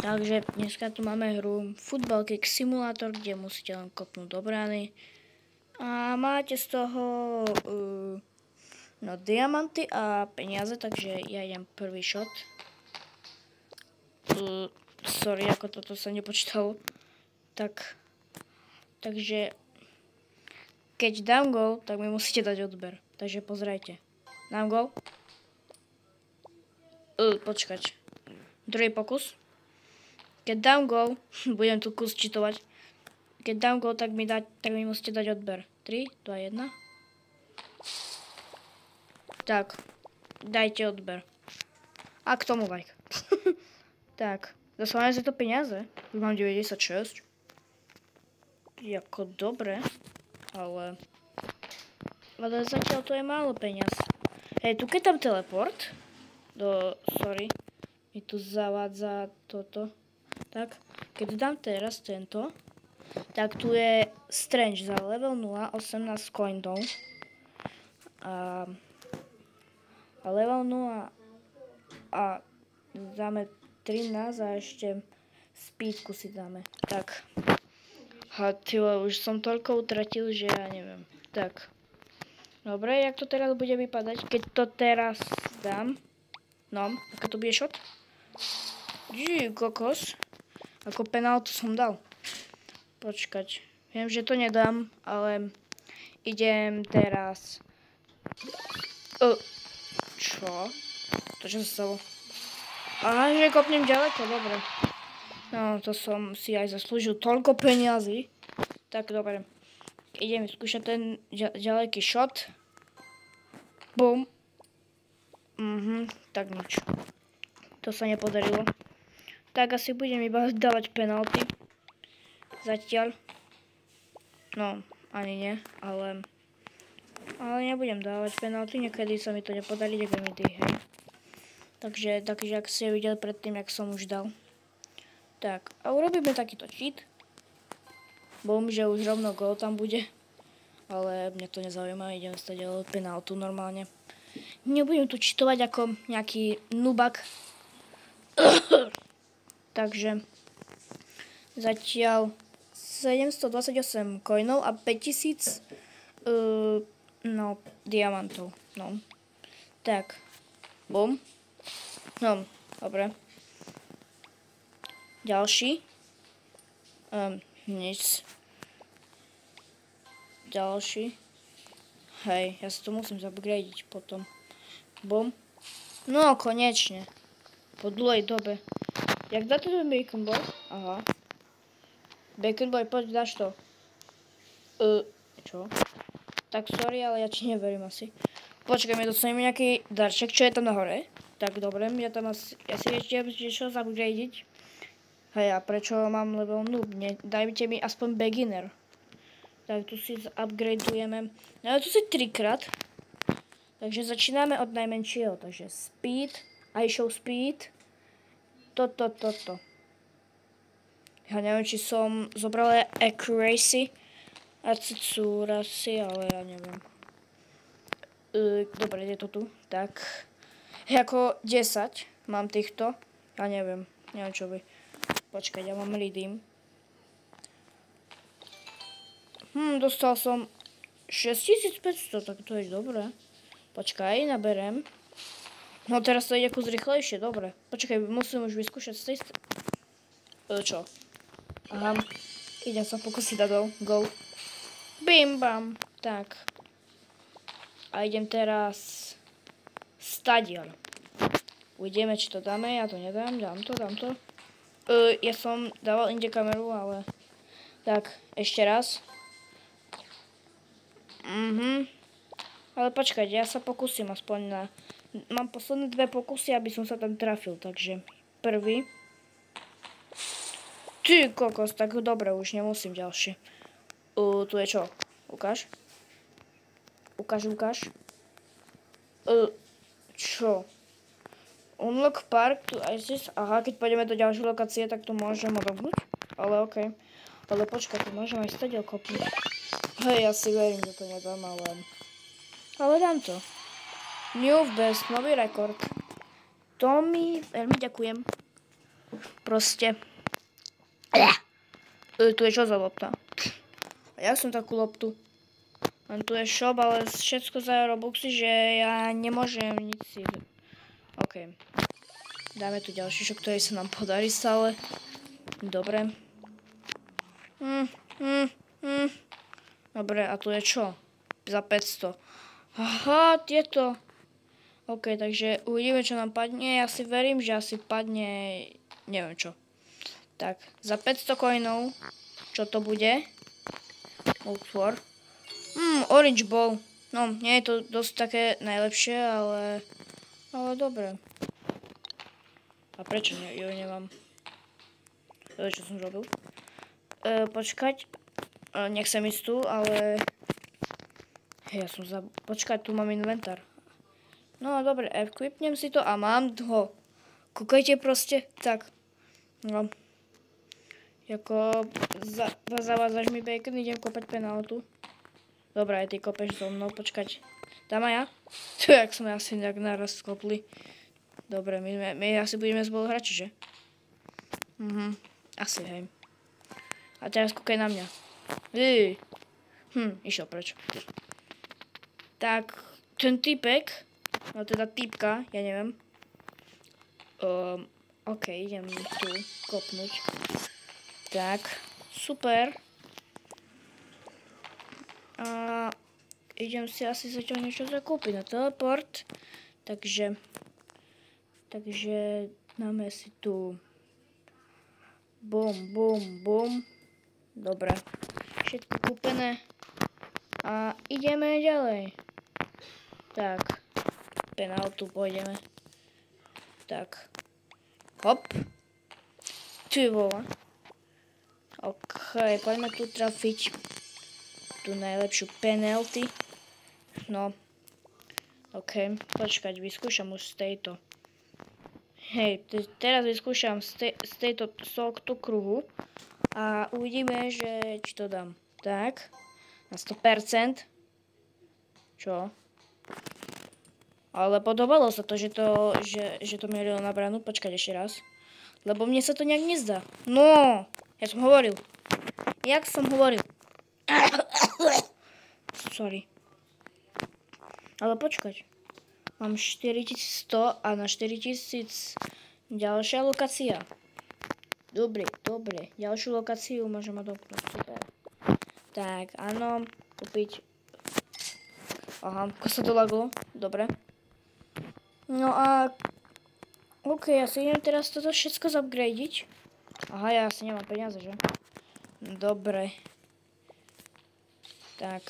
Takže dneska tu máme hru Football Kick Simulator, kde musíte len kopnúť do brány. A máte z toho diamanty a peniaze, takže ja idem prvý shot. Sorry, ako toto sa nepočítalo. Takže keď dám gól, tak mi musíte dať odber. Takže pozrajte. Dám gól. Počkať. Druhý pokus. Keď dám gól, budem tu kus čitovať. Keď dám gól, tak mi musíte dať odber. 3, 2, 1. Tak, dajte odber. A k tomu like. Tak, dostaneme si to peniaze. Už mám 96. Jako dobre, ale zatiaľ to je málo peniaz. Hej, tu keď tam teleport, sorry, mi tu zavádza toto. Tak, keď dám teraz tento, tak tu je Strange za level 0, 18 coinov. A level 0 a dáme 13 a ešte speedku si dáme. Tak. A tyhle, už som toľko utratil, že ja neviem. Tak. Dobre, jak to teraz bude vypadať? Keď to teraz dám. No, ako to bude shot? Kokos. Ako penáltu som dal. Počkať. Viem, že to nedám, ale idem teraz. Čo? To čo sa stalo? Aha, že kopnem ďaleko, dobre. No, to som si aj zaslúžil toľko peniazy. Tak, dobre. Idem skúšať ten ďaleký shot. Bum. Tak nič. To sa nepodarilo. Tak asi budem iba dávať penalty. Zatiaľ. No, ani nie, ale nebudem dávať penalty. Niekedy sa mi to nepodarí, hej. Takže ak ste videli predtým, jak som už dal. Tak, a urobíme takýto cheat. Bum, že už rovno gól tam bude. Ale mňa to nezaujíma, idem stať penaltu normálne. Nebudem tu cheatovať ako nejaký nubak. Takže zatiaľ 728 coinov a 5000 diamantov. No. Tak. Bum. No, dobre. Ďalší. Nic. Ďalší. Hej, ja si to musím zupgradeiť potom. Bum. No, konečne. Po dlhej dobe. Jak dáte ten Bacon Boy? Aha. Bacon Boy, poď, dáš to. Čo? Tak sorry, ale ja ti neverím asi. Počkaj, my dostaneme nejaký darček, čo je tam nahore. Tak dobre, ja si ešte čo zupgradeiť. Hej, a prečo mám level noob? Dajte mi aspoň beginner. Tak tu si upgradujeme. No tu si 3-krát. Takže začíname od najmenšieho. Takže speed, iShow speed. Toto. Ja neviem, či som zobral accuracy. Accuracy, ale ja neviem. Dobre, je to tu. Tak. Ako 10 mám týchto. Ja neviem. Neviem, čo by. Počkaj, ja mám redeem. Dostal som 6500, tak to je dobré. Počkaj, naberem. No teraz to ide kus rýchlejšie, dobre. Počkaj, musím už vyskúšať z tej čo? Aha, idem sa pokúsiť dať go. Bim bam. Tak. A idem teraz stadion. Uvidíme, či to dáme, ja to nedám, dám to. Ja som dával inde kameru, ale tak, ešte raz. Ale počkať, ja sa pokúsim aspoň na. Mám posledné 2 pokusy, aby som sa tam trafil, takže prvý. Ty kokos, tak dobre, už nemusím ďalšie. Tu je čo? Ukáž. Čo? Unlock park to ISIS. Aha, keď pôjdeme do ďalšej lokácie, tak to môžem odobnúť. Ale okej. Ale počkaj, tu môžem aj stadiel kopnúť. Hej, ja si verím, že to nedám, ale dám to. New best, nový rekord. To mi veľmi ďakujem. Proste. Tu je čo za lopta? A jak som takú loptu? Len tu je shop, ale všetko za Robuxy, že ja nemôžem nič si... OK. Dáme tu ďalší shop, ktorý sa nám podarí stále. Dobre. Dobre, a tu je čo? Za 500. Aha, tieto. OK, takže uvidíme, čo nám padne. Ja si verím, že asi padne... Neviem čo. Tak, za 500 coinov. Čo to bude? Otvor. Orange ball. No, nie je to dosť také najlepšie, ale dobre. A prečo ju nemám? Čo som robil? Počkať. Nechcem ísť tu, ale... Ja som Počkať, tu mám inventár. No, dobre, equipnem si to a mám ho. Kúkajte proste. Tak. No. Jako... Zavádzaš mi bacon, idem kopať penáltu. Dobre, aj ty kopeš so mnou, počkať. Dám aj ja? Tu, jak sme asi nejak naraz skopli. Dobre, my asi budeme spolu hrať, že? Asi, hej. A teraz kúkaj na mňa. Išiel preč. Tak, ten typek, no teda typka, ja neviem. OK, idem tu kopnúť. Tak, super. A idem si asi zatiaľ niečo zakúpiť na teleport. Takže dáme si tu bum. Dobre. Všetko kúpené. A ideme ďalej. Tak. Penáltu pôjdeme. Tak. Hop. Ty vole. OK, poďme tu trafiť tú najlepšiu penalty. No. OK, počkať, vyskúšam už z tejto. Hej, teraz vyskúšam z tohto kruhu a uvidíme, že či to dám. Tak, na 100%. Čo? Ale podobalo sa to, že to mierilo na bránu. Počkať ešte raz. Lebo mne sa to nejak nezdá. No, ja som hovoril. Sorry. Ale počkať. Mám 4100 a na 4000 ďalšia lokácia. Dobre. Ďalšiu lokáciu môžem mať doplniť. Super. Tak, áno. Kúpiť. Aha, ako sa to laglo. Dobre. No a... OK, ja si idem teraz toto všetko zupgradeiť. Aha, ja asi nemám peniaze, že? Dobre. Tak.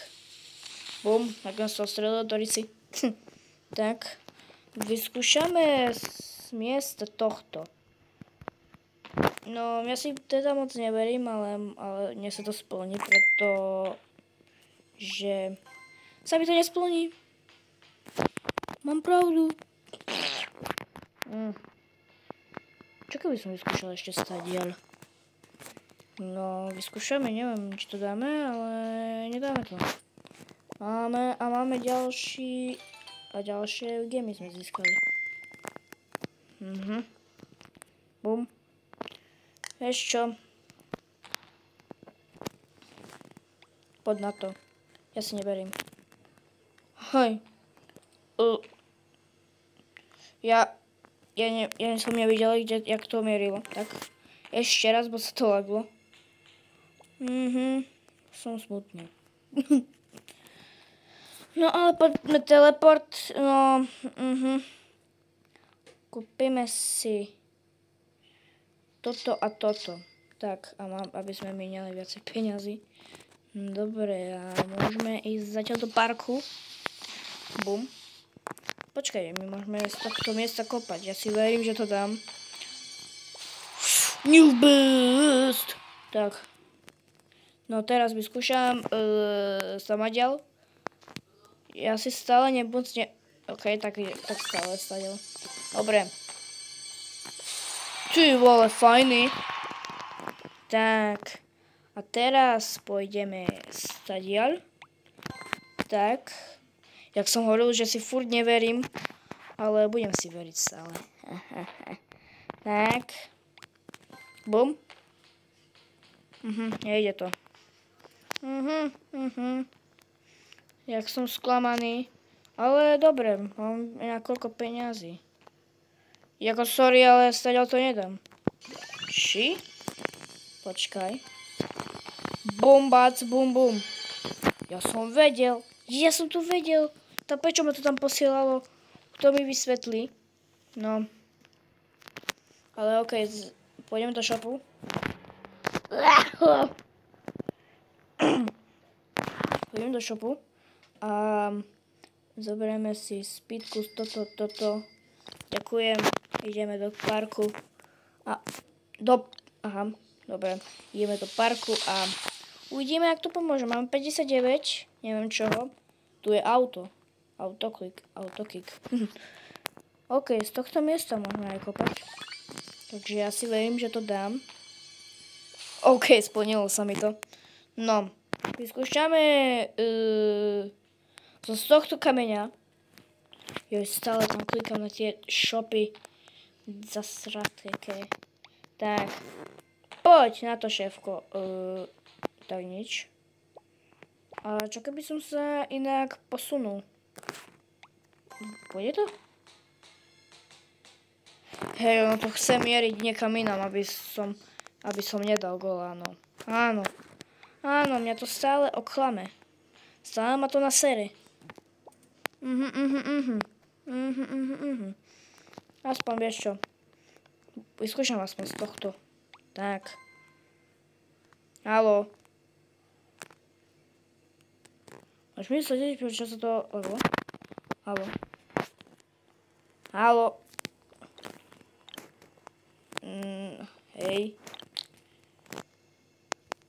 Bum, tak som sa strelil do rici. Tak. Vyskúšame z miesta tohto. No, ja si teda moc neverím, ale mne sa to splní, pretože sa mi to nesplní. Mám pravdu. Čo keby som vyskúšala ešte stadiaľ? No, vyskúšame, neviem, či to dáme, ale nedáme to. Máme ďalší... A ďalšie gemy sme získali. Bum. Vieš čo? Poď na to. Ja si neverím. Hej. Ja som nevidel, jak to mierilo. Tak. Ešte raz, bo sa to laglo. Som smutný. No ale poďme teleport. No. Kúpime si toto a toto. Tak, aby sme míňali viacej peniazy. Dobre, a môžeme ísť zatiaľ do parku. Bum. Počkaj, my môžeme z tohto miesta kopať. Ja si verím, že to dám. New boost! Tak. No teraz vyskúšam samaďal. Ja si stále nebudem... OK, tak stále stadiel. Dobre. Ty vole, fajný. Tak. A teraz pôjdeme stadiaľ. Tak. Jak som hovoril, že si furt neverím. Ale budem si veriť stále. Tak. Bum. Nejde to. Jak som sklamaný. Ale dobre, mám niekoľko peňazí. Jako sorry, ale stadiaľ to nedám. Či? Počkaj. Bum, bac, bum, bum. Ja som vedel. Ja som to vedel. Tak prečo ma to tam posielalo? Kto mi vysvetlí? No. Ale okej, pôjdem do shopu. Pôjdem do shopu a zoberieme si spýtku, toto. Ďakujem. Ideme do parku a aha, dobre. Ideme do parku a uvidíme, jak to pomôže. Mám 59, neviem čoho. Tu je auto. Autoklik. OK, z tohto miesta môžeme aj kopať. Takže ja si verím, že to dám. OK, splnilo sa mi to. No, vyskúšame z tohto kameňa. Jo, stále tam klikám na tie shopy. Zasraté. Tak, poď na to, šéfko. Tak nič. A čo keby som sa inak posunul? Pôjde to? Hej, ono to chce mieriť niekam inám, aby som nedal gól, áno. Áno, mňa to stále oklame. Stále ma to na sere. Aspoň vieš čo. Vyskúšam aspoň z tohto. Tak. Haló. Až mi sledieť, prečo sa to... Haló. Hej.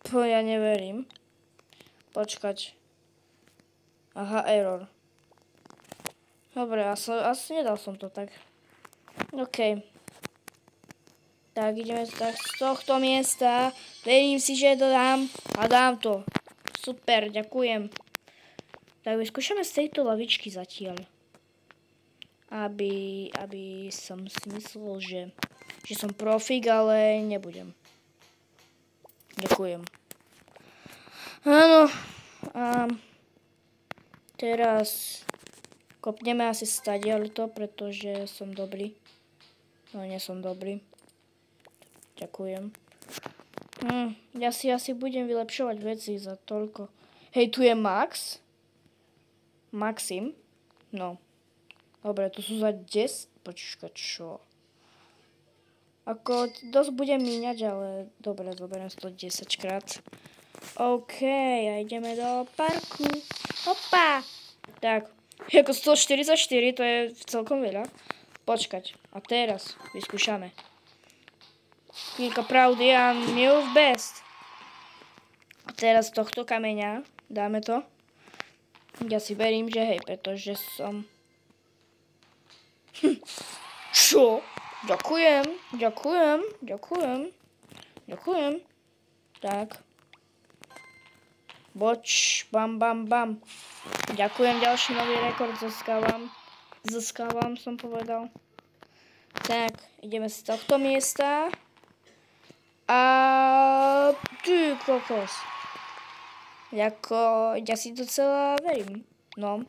To ja neverím. Počkať. Aha, error. Dobre, asi nedal som to tak. OK. Tak, ideme tak z tohto miesta. Verím si, že to dám. A dám to. Super, ďakujem. Tak vyskúšame z tejto lavičky zatiaľ. Aby som si myslel, že som profík, ale nebudem. Ďakujem. Áno. A teraz kopneme asi stadiaľto, pretože som dobrý. No, nie som dobrý. Ďakujem. Ja si asi budem vylepšovať veci za toľko. Hej, tu je Max. Maxim. No. Dobre, tu sú za 10. Počkaj, čo? Ako dosť budem míňať, ale dobre, zoberiem 110 krát. OK, a ideme do parku. Opa! Tak, ako 144, to je celkom veľa. Počkať, a teraz vyskúšame. Chvíľka pravdy a move best. A teraz z tohto kameňa dáme to. Ja si verím, že hej, pretože som... Čo? Ďakujem. Tak. Boč, bam. Ďakujem, ďalší nový rekord získavam, som povedal. Tak, ideme z tohto miesta. A ty kokos. Ja si to celá verím. No.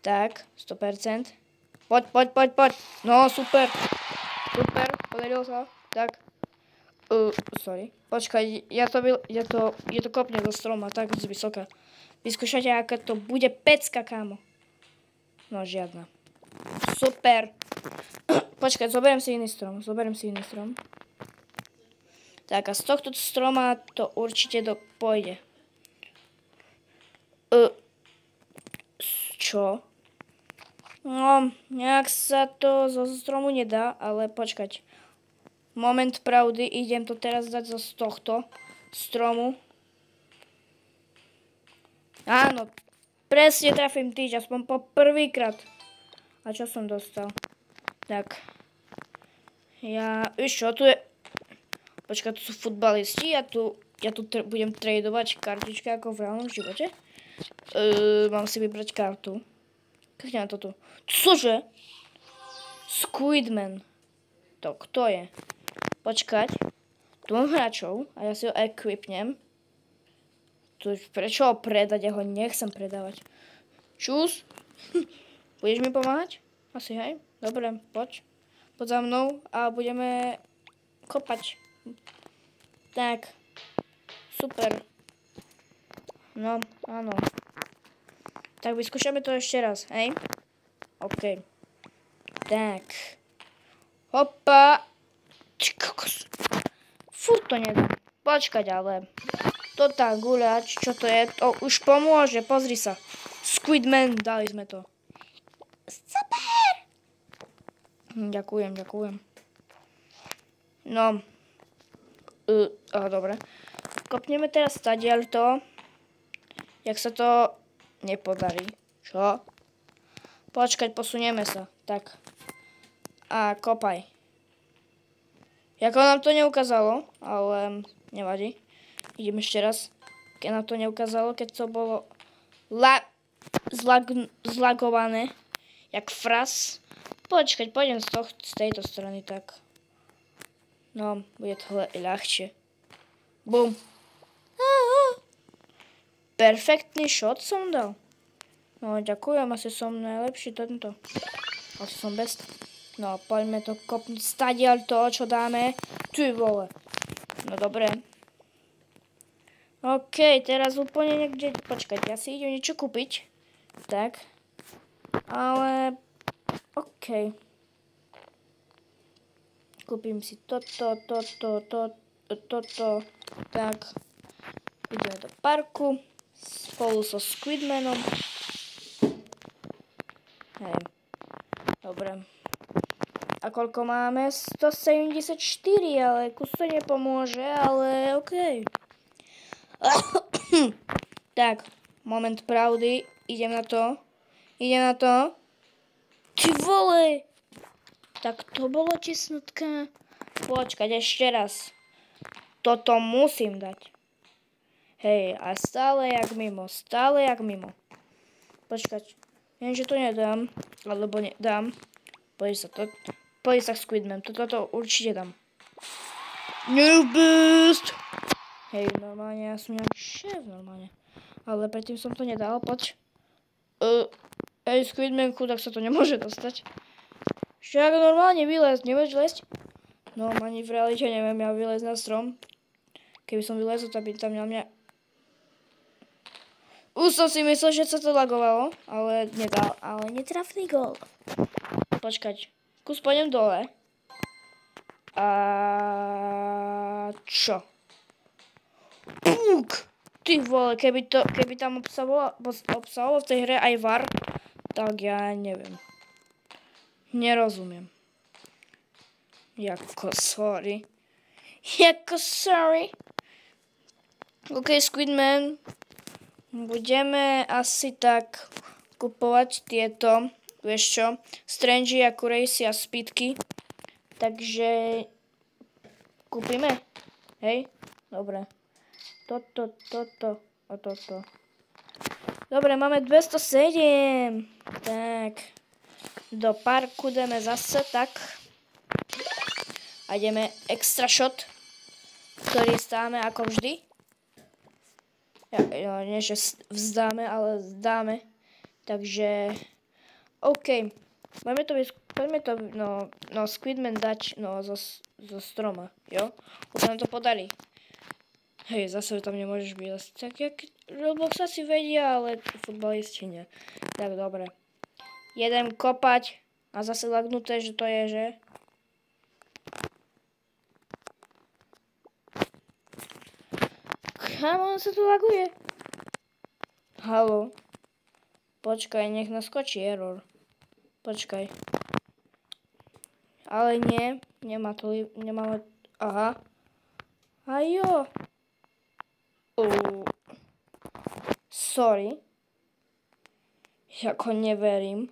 Tak, 100%. Poď. No, super, podarilo sa. Tak. Sorry. Počkaj, je to kopne do stroma, tak z vysoká. Vyskúšajte, aká to bude pecka, kámo. No, žiadna. Super. Počkaj, zoberiem si iný strom. Tak a z tohto stroma to určite pôjde. Čo? No, nejak sa to zo stromu nedá, ale počkať. Moment pravdy, idem to teraz dať z tohto stromu. Áno, presne trafím tyč, aspoň po prvýkrát. A čo som dostal? Tak. Víš čo, tu je... Počkaj, tu sú futbalisti, ja tu budem tradovať kartičky ako v reálnom živote. Mám si vybrať kartu. Kliknem na toto. Cože? Squidman. To kto je? Počkať. Tu mám hráčov a ja si ho equipnem. Prečo ho predať? Ja ho nechcem predávať. Čus? Budeš mi pomáhať? Asi, hej? Dobre, poď. Poď za mnou a budeme kopať. Tak. Super. No, áno. Tak vyskúšame to ešte raz, hej? OK. Tak. Hopa. Furt to nedá. Počkať, ale... To tá guľač, čo to je? To už pomôže, pozri sa. Squidman, dali sme to. Super! Ďakujem. No. Dobre. Kopneme teraz stadiaľto. Jak sa to nepodarí. Čo? Počkať, posunieme sa. Tak. A kopaj. Jako nám to neukázalo, ale nevadí. Idem ešte raz. Keď nám to neukázalo, keď to bolo zlagované. Jak fras. Počkať, pôjdem z tejto strany, tak. No, bude to ľahšie. Bum. Perfektný shot som dal. No, ďakujem, asi som najlepší tento. Asi som best. No, poďme to kopnúť stadiaľ to, čo dáme. Ty vole. No, dobre. OK, teraz úplne niekde... Počkať, ja si idem niečo kúpiť. Tak. Ale... OK. Kúpim si toto. Tak. Ideme do parku. Spolu so Squidmanom. Hej. Dobre. A koľko máme? 174, ale kus to nepomôže, ale OK. Tak, moment pravdy. Idem na to. Ty vole! Tak to bolo tesnotka. Počkať, ešte raz. Toto musím dať. Hej, a stále jak mimo. Počkať. Viem, že to nedám. Alebo nedám. Poď sa Squidman. Toto určite dám. New boost! Hej, normálne, ja som nejak šéf, normálne. Ale predtým som to nedal, poď. Hej, Squidman, chudák sa to nemôže dostať. Však normálne vylez, nevieš lesť? No, ani v realite neviem ja vylezť na strom. Keby som vylezol, tak by tam na mňa... Už som si myslel, že sa to lagovalo, ale nedal. Ale netrafný gól. Počkať, kus pôjdem dole. A čo? Púk! Ty vole, keby tam obsahovalo v tej hre aj VAR, tak ja neviem. Nerozumiem. Jako sorry. OK, Squidman. Budeme asi tak kupovať tieto, vieš čo, Strangy, Accuracy a Speedky. Takže kúpime. Hej? Dobre. Toto. Dobre, máme 207. Tak. Do parku ideme zase, tak. A ideme extra shot, ktorý stáme ako vždy. Nie, že vzdáme, ale zdáme. Takže, OK. Poďme to, Squidman dať, zo stroma, jo? Už nám to podarí. Hej, zase tam nemôžeš byť. Tak jak Roblox asi vedia, ale futbalisti nie. Tak, dobre. Jedem kopať a zase lagnuté, že to je, že? Kam on sa tu laguje? Haló. Počkaj, nech naskočí error. Počkaj. Ale nie, nemáme, aha. Ajo. Sorry. Jako neverím.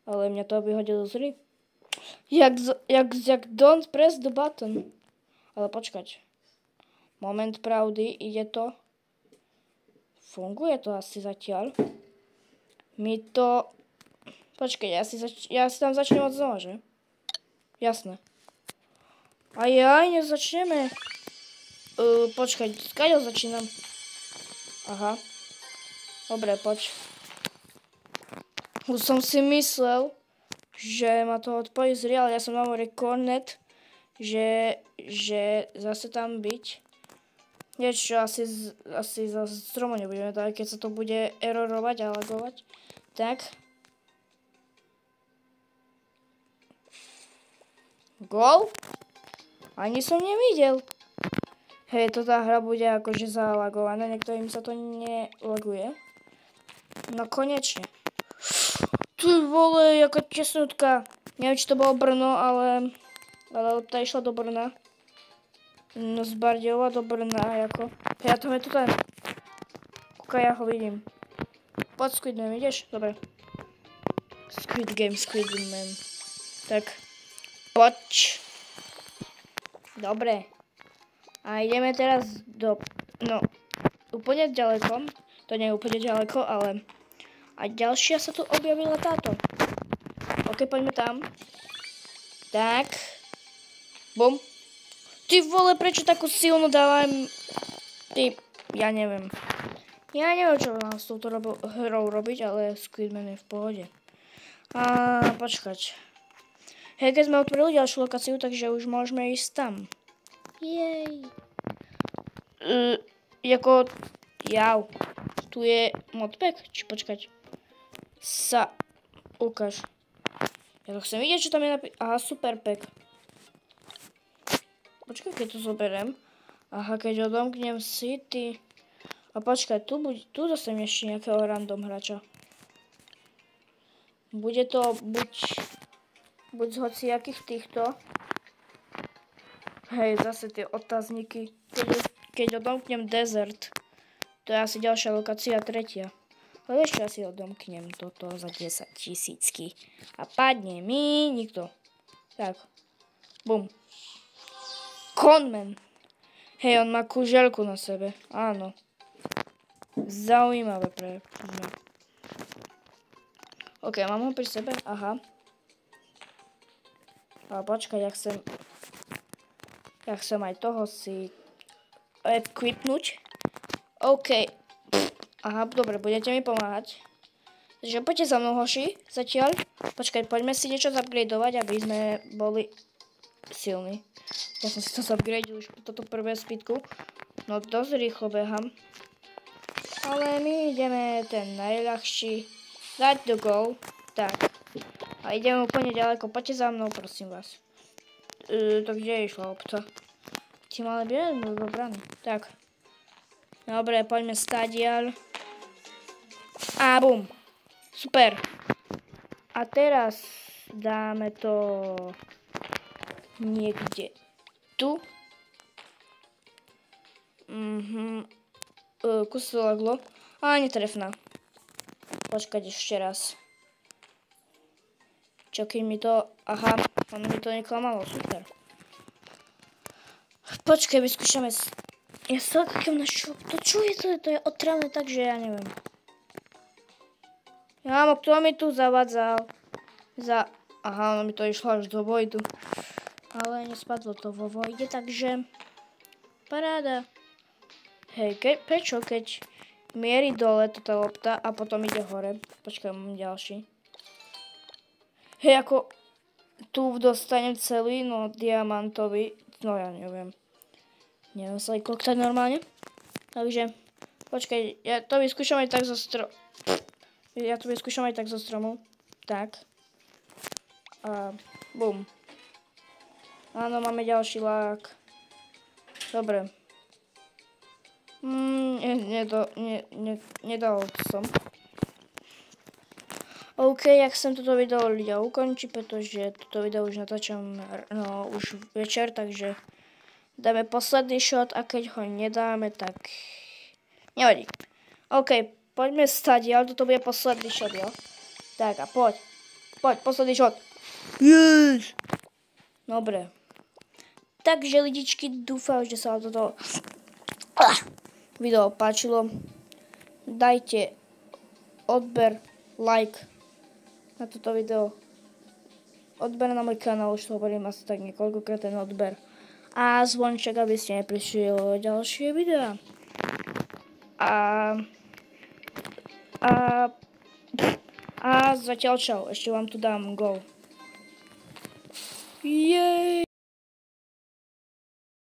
Ale mňa to vyhodilo z hry. Jak don't press the button. Ale počkať. Moment pravdy, ide to. Funguje to asi zatiaľ. Počkaj, ja si tam začnem od znova, že? Jasné. Ajaj, nezačneme. Počkaj, skáďo začínam. Aha. Dobre, poď. Už som si myslel, že ma to odpojí z real. Ja som na Cornet, že zase tam byť. Niečo, asi za stromu nebudeme dať, keď sa to bude erorovať a lagovať. Tak. Gól? Ani som nevidel. Hej, to tá hra bude akože zalagovaná, niektorým sa to nelaguje. No konečne. Ty vole, jaká tesnutka. Neviem, či to bolo Brno, ale tá išla do Brna. No z Bardejova do Brna, ako. Ja tam je to ten. Kúka, ja ho vidím. Poď Squid Man, ideš? Dobre. Squid Man. Tak. Poď. Dobre. A ideme teraz do... No, úplne ďaleko. To nie je úplne ďaleko, ale... A ďalšia sa tu objavila táto. OK, poďme tam. Tak. Bum. Ty vole, prečo takú silnú dávam? Ty, ja neviem. Ja neviem, čo mám s touto hrou robiť, ale Squid Man je v pohode. A počkať. Hej, keď sme otvorili ďalšiu lokáciu, takže už môžeme ísť tam. Jej. Jako... Jau. Tu je modpack? Či počkať. Ukáž. Ja to chcem vidieť, čo tam je napísané. Aha, super pack. Počkaj, keď to zoberiem. Aha, keď odomknem City. A počkaj, tu dostanem ešte nejakého random hráča. Bude to buď z hociakých týchto. Hej, zase tie otázniky. Keď odomknem Desert, to je asi ďalšia lokácia, tretia. Ale ešte asi odomknem toto za 10 000. A padne mi nikto. Tak. Bum. Conman. Hej, on má kuželku na sebe. Áno. Zaujímavé pre mňa. OK, mám ho pri sebe. Aha. Ale počkaj, ja chcem aj toho si equipnúť. OK. Aha, dobre, budete mi pomáhať. Takže poďte za mnou, hoši, zatiaľ. Počkaj, poďme si niečo zupgradeovať, aby sme boli silní. Ja som si to zupgradeil už po toto prvé speedku. No dosť rýchlo behám. Ale my ideme ten najľahší. Dať do goal. Tak. A ideme úplne ďaleko. Poďte za mnou, prosím vás. To kde išla lopta? Ti mali byť do brany. Tak. Dobre, poďme stadiaľ. A bum. Super. A teraz dáme to niekde tu. Kus to laglo. A netrefná. Počkať ešte raz. Čo keď mi to... Aha, ono mi to neklamalo. Super. Počkaj, vyskúšame... Ja sa takým našlo... Čo je to? To je otravné, takže ja neviem. Jámo, kto mi tu zavadzal? Aha, ono mi to išlo až do vojdu. Ale nespadlo to vo vojde, takže... Paráda. Hej, prečo keď mierí dole tá lopta a potom ide hore? Počkaj, mám ďalší. Hej, ako... Tu dostanem celý, no diamantový. No ja neviem. Neviem sa aj koktať normálne. Takže... Počkaj, ja to vyskúšam aj tak zo stromu. Tak. A bum. Áno, máme ďalší lák. Dobre. Nedal som. OK, ja chcem toto video ukončiť, pretože toto video už natáčam už večer, takže dáme posledný shot a keď ho nedáme, tak nevadí. OK, poďme stadiaľ, toto bude posledný shot, jo? Tak a poď, posledný shot. Yes! Dobre. Takže lidičky, dúfam, že sa vám toto video páčilo. Dajte odber, like na toto video. Odber na môj kanál, už to hovorím asi tak niekoľkokrát ten odber. a zvonček, aby ste neprišli o ďalšie videá. A zatiaľ čau, ešte vám tu dám go. Jej!